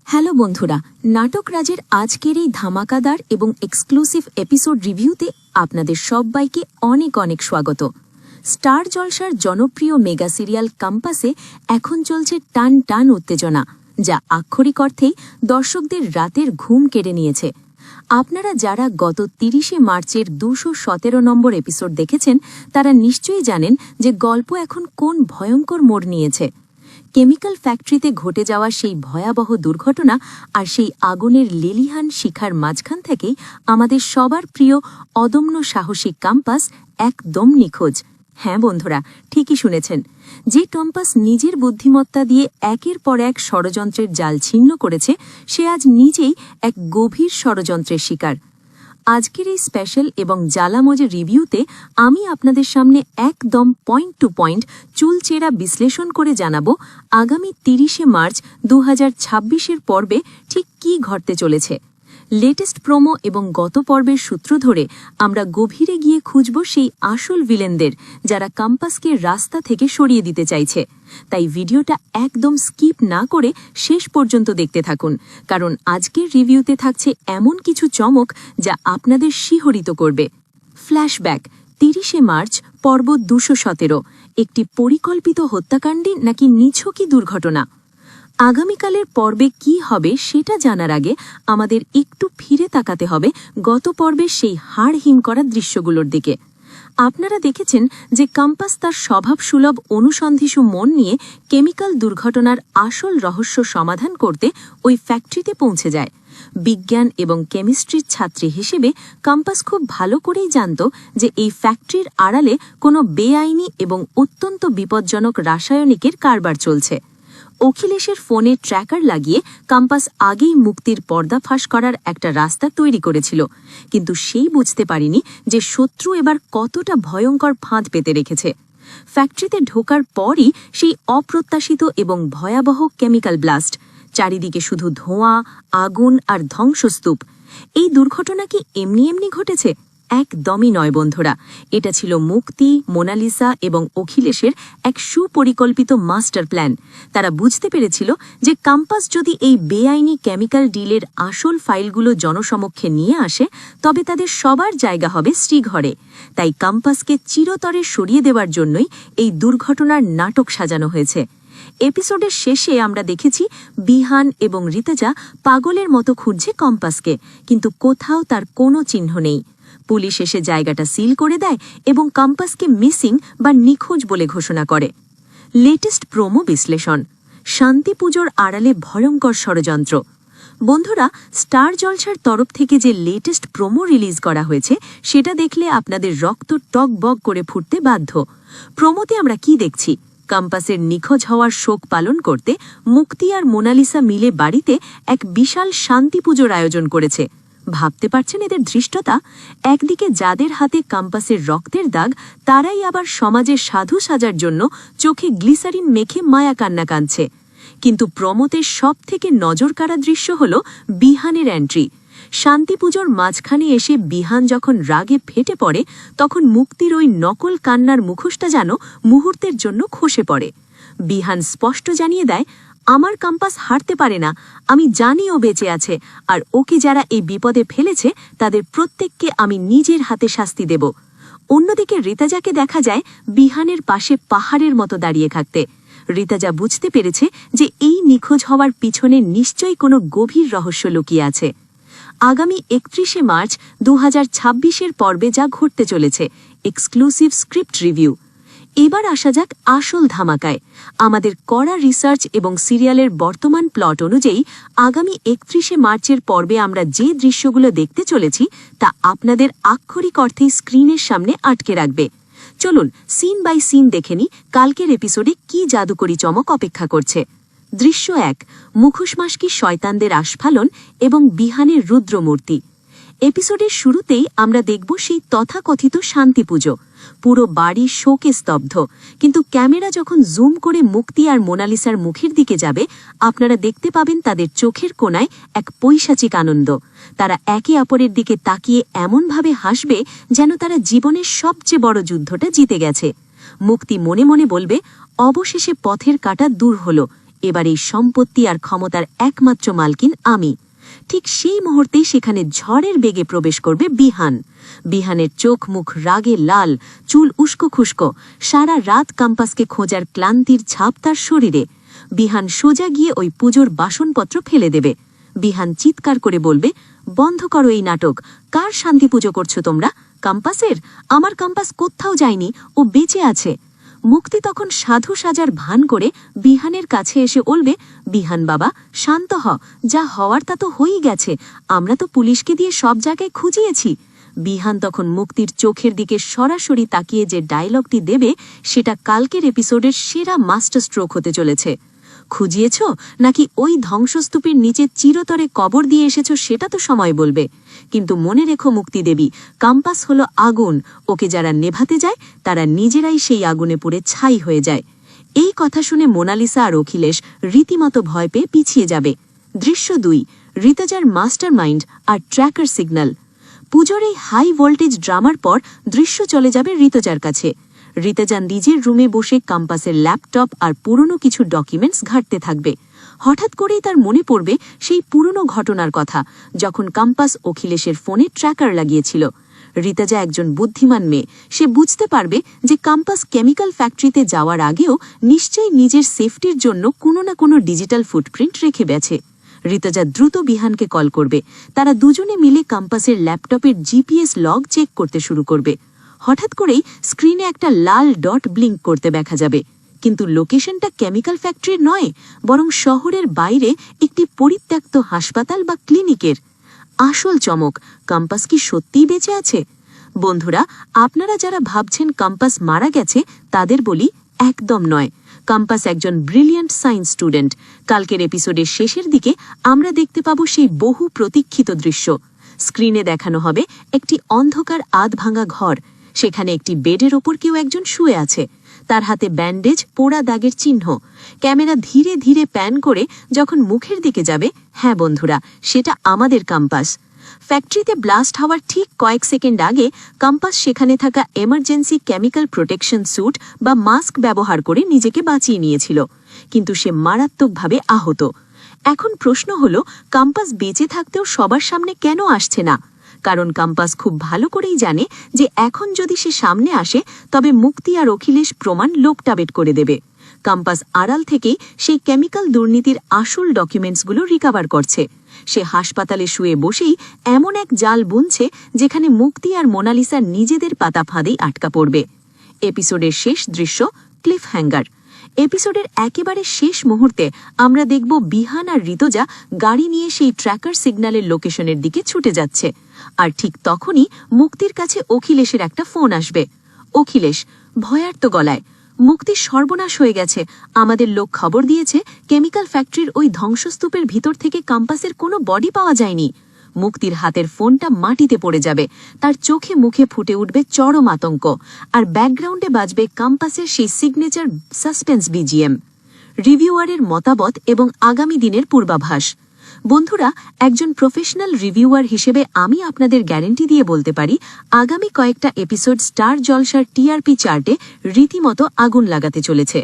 Hello বন্ধুরা, নাটক রাজের আজকের এই ধামাকাদার এবং এক্সক্লুসিভ এপিসোড রিভিউতে আপনাদের সবাইকে অনেক অনেক স্বাগত। স্টার জলসার জনপ্রিয় মেগা সিরিয়াল কাম্পাসে এখন চলছে টান টান উত্তেজনা, যা আক্ষরিক অর্থেই দর্শকদের রাতের ঘুম কেড়ে নিয়েছে। আপনারা যারা গত ৩০শে মার্চের ২১৭ নম্বর এপিসোড দেখেছেন, তারা নিশ্চয়ই জানেন যে গল্প এখন কোন ভয়ঙ্কর মোড় নিয়েছে। কেমিক্যাল ফ্যাক্টরিতে ঘটে যাওয়া সেই ভয়াবহ দুর্ঘটনা আর সেই আগুনের লেলিহান শিখার মাঝখান থেকেই আমাদের সবার প্রিয় অদম্য সাহসী কাম্পাস একদম নিখোঁজ। হ্যাঁ বন্ধুরা, ঠিকই শুনেছেন। যে কম্পাস নিজের বুদ্ধিমত্তা দিয়ে একের পর এক ষড়যন্ত্রের জাল ছিন্ন করেছে, সে আজ নিজেই এক গভীর ষড়যন্ত্রের শিকার। আজকের এই স্পেশাল এবং জ্বালামজে রিভিউতে আমি আপনাদের সামনে একদম পয়েন্ট টু পয়েন্ট চুলচেরা বিশ্লেষণ করে জানাবো আগামী ৩০শে মার্চ ২০২৬-এর পর্বে ঠিক কী ঘটতে চলেছে। লেটেস্ট প্রোমো এবং গত পর্বের সূত্র ধরে আমরা গভীরে গিয়ে খুঁজব সেই আসল ভিলেনদের, যারা কাম্পাসকে রাস্তা থেকে সরিয়ে দিতে চাইছে। তাই ভিডিওটা একদম স্কিপ না করে শেষ পর্যন্ত দেখতে থাকুন, কারণ আজকের রিভিউতে থাকছে এমন কিছু চমক যা আপনাদের শিহরিত করবে। ফ্ল্যাশব্যাক ৩০শে মার্চ পর্ব ২১৭, একটি পরিকল্পিত হত্যাকাণ্ডে নাকি নিছকই দুর্ঘটনা। আগামীকালের পর্বে কি হবে সেটা জানার আগে আমাদের একটু ফিরে তাকাতে হবে গত পর্বের সেই হাড় হিম করা দৃশ্যগুলোর দিকে। আপনারা দেখেছেন যে কাম্পাস তার স্বভাবসুলভ অনুসন্ধিসু মন নিয়ে কেমিক্যাল দুর্ঘটনার আসল রহস্য সমাধান করতে ওই ফ্যাক্টরিতে পৌঁছে যায়। বিজ্ঞান এবং কেমিস্ট্রির ছাত্রী হিসেবে কাম্পাস খুব ভালো করেই জানত যে এই ফ্যাক্টরির আড়ালে কোনো বেআইনি এবং অত্যন্ত বিপজ্জনক রাসায়নিকের কারবার চলছে। অখিলেশের ফোনে ট্র্যাকার লাগিয়ে কাম্পাস আগেই মুক্তির পর্দাফাঁস করার একটা রাস্তা তৈরি করেছিল, কিন্তু সেই বুঝতে পারিনি যে শত্রু এবার কতটা ভয়ঙ্কর ফাঁদ পেতে রেখেছে। ফ্যাক্টরিতে ঢোকার পরই সেই অপ্রত্যাশিত এবং ভয়াবহ কেমিক্যাল ব্লাস্ট, চারিদিকে শুধু ধোঁয়া, আগুন আর ধ্বংসস্তূপ। এই দুর্ঘটনা কি এমনি এমনি ঘটেছে? একদমই নয় বন্ধুরা, এটা ছিল মুক্তি, মোনালিসা এবং অখিলেশের এক সুপরিকল্পিত মাস্টার প্ল্যান। তারা বুঝতে পেরেছিল যে কাম্পাস যদি এই বেআইনি কেমিক্যাল ডিলের আসল ফাইলগুলো জনসমক্ষে নিয়ে আসে, তবে তাদের সবার জায়গা হবে শ্রীঘরে। তাই কাম্পাসকে চিরতরে সরিয়ে দেওয়ার জন্যই এই দুর্ঘটনার নাটক সাজানো হয়েছে। এপিসোডের শেষে আমরা দেখেছি বিহান এবং ঋতুজা পাগলের মতো খুঁজছে কম্পাসকে, কিন্তু কোথাও তার কোনো চিহ্ন নেই। পুলিশ এসে জায়গাটা সিল করে দেয় এবং কম্পাসকে মিসিং বা নিখোঁজ বলে ঘোষণা করে। লেটেস্ট প্রোমো বিশ্লেষণ। শান্তি পুজোর আড়ালে ভয়ঙ্কর ষড়যন্ত্র। বন্ধুরা, স্টার জলসার তরফ থেকে যে লেটেস্ট প্রোমো রিলিজ করা হয়েছে, সেটা দেখলে আপনাদের রক্ত টক বক করে ফুটতে বাধ্য। প্রোমোতে আমরা কি দেখছি? কাম্পাসের নিখোঁজ হওয়ার শোক পালন করতে মুক্তি আর মোনালিসা মিলে বাড়িতে এক বিশাল শান্তি পুজোর আয়োজন করেছে। ভাবতে পারছেন এদের ধৃষ্টতা? একদিকে যাদের হাতে কাম্পাসের রক্তের দাগ, তারাই আবার সমাজের সাধু সাজার জন্য চোখে গ্লিসারিন মেখে মায়া কান্না কাঁদছে। কিন্তু প্রমোতের সব থেকে নজরকাড়া দৃশ্য হল বিহানের এন্ট্রি। শান্তি পুজোর মাঝখানে এসে বিহান যখন রাগে ফেটে পড়ে, তখন মুক্তির ওই নকল কান্নার মুখোশটা যেন মুহূর্তের জন্য খসে পড়ে। বিহান স্পষ্ট জানিয়ে দেয়, আমার কাম্পাস হারতে পারে না, আমি জানি ও বেঁচে আছে, আর ওকে যারা এই বিপদে ফেলেছে তাদের প্রত্যেককে আমি নিজের হাতে শাস্তি দেব। অন্যদিকে ঋতুজাকে দেখা যায় বিহানের পাশে পাহাড়ের মতো দাঁড়িয়ে থাকতে। ঋতুজা বুঝতে পেরেছে যে এই নিখোঁজ হওয়ার পিছনে নিশ্চয়ই কোনো গভীর রহস্য লুকিয়ে আছে। আগামী ৩১শে মার্চ ২০২৬-এর পর্বে যা ঘটতে চলেছে, এক্সক্লুসিভ স্ক্রিপ্ট রিভিউ। এবার আসা যাক আসল ধামাকায়। আমাদের করা রিসার্চ এবং সিরিয়ালের বর্তমান প্লট অনুযায়ী আগামী ৩১শে মার্চের পর্বে আমরা যে দৃশ্যগুলো দেখতে চলেছি, তা আপনাদের আক্ষরিক অর্থেই স্ক্রিনের সামনে আটকে রাখবে। চলুন সিন বাই সিন দেখে নিই কালকের এপিসোডে কি জাদুকরী চমক অপেক্ষা করছে। দৃশ্য ১, মুখোশমাস্কি শয়তানদের আস্ফালন এবং বিহানের রুদ্রমূর্তি। এপিসোডের শুরুতেই আমরা দেখব সেই তথাকথিত শান্তি পুজো। পুরো বাড়ি শোকে স্তব্ধ, কিন্তু ক্যামেরা যখন জুম করে মুক্তি আর মোনালিসার মুখের দিকে যাবে, আপনারা দেখতে পাবেন তাদের চোখের কোণায় এক পৈশাচিক আনন্দ। তারা একে অপরের দিকে তাকিয়ে এমনভাবে হাসবে যেন তারা জীবনের সবচেয়ে বড় যুদ্ধটা জিতে গেছে। মুক্তি মনে মনে বলবে, অবশেষে পথের কাঁটা দূর হলো, এবার এই সম্পত্তি আর ক্ষমতার একমাত্র মালকিন আমি। ঠিক সেই মুহূর্তেই সেখানে ঝড়ের বেগে প্রবেশ করবে বিহান। বিহানের চোখ মুখ রাগে লাল, চুল উস্কো খুস্কো, সারা রাত কম্পাসকে খোঁজার ক্লান্তির ছাপ তার শরীরে। বিহান সোজা গিয়ে ওই পুজোর বাসনপত্র ফেলে দেবে। বিহান চিৎকার করে বলবে, বন্ধ করো এই নাটক। কার শান্তি পুজো করছো তোমরা? কম্পাসের? আমার কম্পাস কোথাও যায়নি, ও বেঁচে আছে। মুক্তি তখন সাধু সাজার ভান করে বিহানের কাছে এসে বলবে, বিহান বাবা শান্ত হ, যা হওয়ার তা তো হয়েই গেছে, আমরা তো পুলিশকে দিয়ে সব জায়গায় খুঁজিয়েছি। বিহান তখন মুক্তির চোখের দিকে সরাসরি তাকিয়ে যে ডায়লগটি দেবে সেটা কালকের এপিসোডের সেরা মাস্টার স্ট্রোক হতে চলেছে। খুঁজিয়েছ নাকি ওই ধ্বংসস্তূপের নিচে চিরতরে কবর দিয়ে এসেছ সেটা তো সময় বলবে, কিন্তু মনে রেখো মুক্তি দেবী, কম্পাস হলো আগুন, ওকে যারা নেভাতে যায় তারা নিজেরাই সেই আগুনে পুড়ে ছাই হয়ে যায়। এই কথা শুনে মোনালিসা আর অখিলেশ রীতিমতো ভয় পেয়ে পিছিয়ে যাবে। দৃশ্য 2, ঋতুজার মাস্টার মাইন্ড আর ট্র্যাকার সিগন্যাল। পুজোর এই হাই ভোল্টেজ ড্রামার পর দৃশ্য চলে যাবে ঋতুজার কাছে। ঋতুজা নিজের রুমে বসে কম্পাসের ল্যাপটপ আর পুরনো কিছু ডকুমেন্টস ঘাঁটতে থাকবে। হঠাৎ করেই তার মনে পড়বে সেই পুরনো ঘটনার কথা, যখন কম্পাস অখিলেশের ফোনে ট্র্যাকার লাগিয়েছিল। ঋতুজা একজন বুদ্ধিমান মেয়ে, সে বুঝতে পারবে যে কম্পাস কেমিক্যাল ফ্যাক্টরিতে যাওয়ার আগেও নিশ্চয়ই নিজের সেফটির জন্য কোনো না কোনো ডিজিটাল ফুটপ্রিন্ট রেখে গেছে। ঋতুজা দ্রুত বিহানকে কল করবে। তারা দুজনে মিলে কম্পাসের ল্যাপটপের জিপিএস লগ চেক করতে শুরু করবে। হঠাৎ করেই স্ক্রিনে একটা লাল ডট ব্লিঙ্ক করতে দেখা যাবে, কিন্তু লোকেশনটা কেমিক্যাল ফ্যাক্টরির নয়, বরং শহরের বাইরে একটি পরিত্যক্ত হাসপাতাল বা ক্লিনিকের। আসল চমক, কম্পাস কি সত্যিই বেঁচে আছে? বন্ধুরা, আপনারা যারা ভাবছেন কম্পাস মারা গেছে তাদের বলি, একদম নয়। কম্পাস একজন ব্রিলিয়ান্ট সায়েন্স স্টুডেন্ট। কালকের এপিসোডের শেষের দিকে আমরা দেখতে পাবো সেই বহু প্রতীক্ষিত দৃশ্য। স্ক্রিনে দেখানো হবে একটি অন্ধকার আধভাঙা ঘর। সেখানে একটি বেডের ওপর কেউ একজন শুয়ে আছে, তার হাতে ব্যান্ডেজ, পোড়া দাগের চিহ্ন। ক্যামেরা ধীরে ধীরে প্যান করে যখন মুখের দিকে যাবে, হ্যাঁ বন্ধুরা, সেটা আমাদের কম্পাস। ফ্যাক্টরিতে ব্লাস্ট হওয়ার ঠিক কয়েক সেকেন্ড আগে কম্পাস সেখানে থাকা এমার্জেন্সি কেমিক্যাল প্রোটেকশন স্যুট বা মাস্ক ব্যবহার করে নিজেকে বাঁচিয়ে নিয়েছিল, কিন্তু সে মারাত্মকভাবে আহত। এখন প্রশ্ন হলো, কম্পাস বেঁচে থাকতেও সবার সামনে কেন আসছে না? কারণ কম্পাস খুব ভালো করেই জানে যে এখন যদি সে সামনে আসে তবে মুক্তি আর অখিলেশ প্রমাণ লোকটাবেট করে দেবে। কম্পাস আড়াল থেকেই সেই কেমিক্যাল দুর্নীতির আসল ডকুমেন্টসগুলো রিকভার করছে। সে হাসপাতালে শুয়ে বসেই এমন এক জাল বুনছে যেখানে মুক্তি আর মোনালিসা নিজেদের পাতা ফাঁদেই আটকা পড়বে। এপিসোডের শেষ দৃশ্য, ক্লিফ হ্যাঙ্গার। এপিসোডের একেবারে শেষ মুহূর্তে আমরা দেখব বিহান আর ঋতুজা গাড়ি নিয়ে সেই ট্র্যাকার সিগন্যালের লোকেশনের দিকে ছুটে যাচ্ছে। আর ঠিক তখনই মুক্তির কাছে অখিলেশের একটা ফোন আসবে। অখিলেশ ভয়ার্ত গলায়, মুক্তি সর্বনাশ হয়ে গেছে, আমাদের লোক খবর দিয়েছে কেমিক্যাল ফ্যাক্টরির ওই ধ্বংসস্তূপের ভিতর থেকে কম্পাসের কোনো বডি পাওয়া যায়নি। মুক্তির হাতের ফোনটা মাটিতে পড়ে যাবে, তার চোখে মুখে ফুটে উঠবে চরম আতঙ্ক, আর ব্যাকগ্রাউন্ডে বাজবে কম্পাসের সেই সিগনেচার সাসপেন্স বিজিএম। রিভিউয়ারের মতামত এবং আগামী দিনের পূর্বাভাস। বন্ধুরা, একজন প্রফেশনাল রিভিউয়ার হিসেবে আমি আপনাদের গ্যারেন্টি দিয়ে বলতে পারি, আগামী কয়েকটা এপিসোড স্টার জলসার টিআরপি চার্টে রীতিমতো আগুন লাগাতে চলেছে।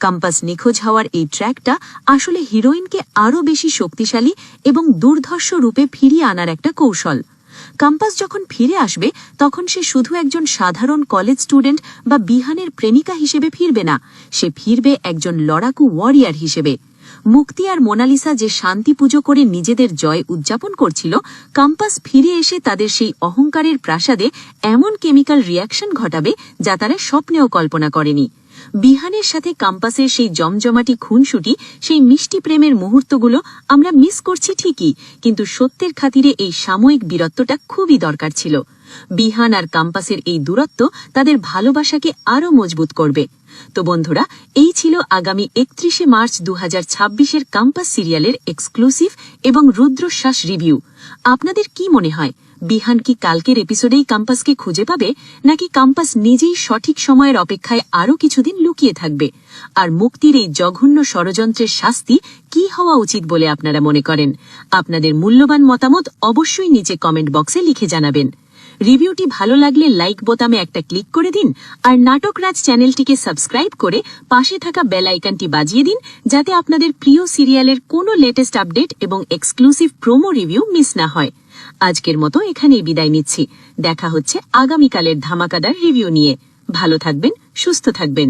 কম্পাস নিখোঁজ হওয়ার এই ট্র্যাকটা আসলে হিরোইনকে আরও বেশি শক্তিশালী এবং দুর্ধর্ষ রূপে ফিরিয়ে আনার একটা কৌশল। কম্পাস যখন ফিরে আসবে তখন সে শুধু একজন সাধারণ কলেজ স্টুডেন্ট বা বিহানের প্রেমিকা হিসেবে ফিরবে না, সে ফিরবে একজন লড়াকু ওয়ারিয়ার হিসেবে। মুক্তি আর মোনালিসা যে শান্তি পুজো করে নিজেদের জয় উদযাপন করছিল, কম্পাস ফিরে এসে তাদের সেই অহংকারের প্রাসাদে এমন কেমিক্যাল রিয়াকশন ঘটাবে যা তারা স্বপ্নেও কল্পনা করেনি। বিহানের সাথে কম্পাসের সেই জমজমাটি খুনসুটি, সেই মিষ্টি প্রেমের মুহূর্তগুলো আমরা মিস করছি ঠিকই, কিন্তু সত্যের খাতিরে এই সাময়িক বীরত্বটা খুবই দরকার ছিল। বিহান আর কম্পাসের এই দূরত্ব তাদের ভালোবাসাকে আরও মজবুত করবে। তো বন্ধুরা, এই ছিল আগামী 31শে মার্চ 2026-এর কম্পাস সিরিয়ালের এক্সক্লুসিভ এবং রুদ্রশ্বাস রিভিউ। আপনাদের কি মনে হয়, বিহান কি কালকের এপিসোডেই কম্পাসকে খুঁজে পাবে, নাকি কম্পাস নিজেই সঠিক সময়ের অপেক্ষায় আরও কিছুদিন লুকিয়ে থাকবে? আর মুক্তির এই জঘন্য ষড়যন্ত্রের শাস্তি কি হওয়া উচিত বলে আপনারা মনে করেন? আপনাদের মূল্যবান মতামত অবশ্যই নিচে কমেন্ট বক্সে লিখে জানাবেন। রিভিউটি ভালো লাগলে লাইক বোতামে একটা ক্লিক করে দিন আর নাটক রাজ চ্যানেলটিকে সাবস্ক্রাইব করে পাশে থাকা বেল আইকনটি বাজিয়ে দিন, যাতে আপনাদের প্রিয় সিরিয়ালের কোনো লেটেস্ট আপডেট এবং এক্সক্লুসিভ প্রোমো রিভিউ মিস না হয়। আজকের মতো এখানেই বিদায় নিচ্ছি। দেখা হচ্ছে আগামীকালের ধামাকাদার রিভিউ নিয়ে। ভালো থাকবেন, সুস্থ থাকবেন।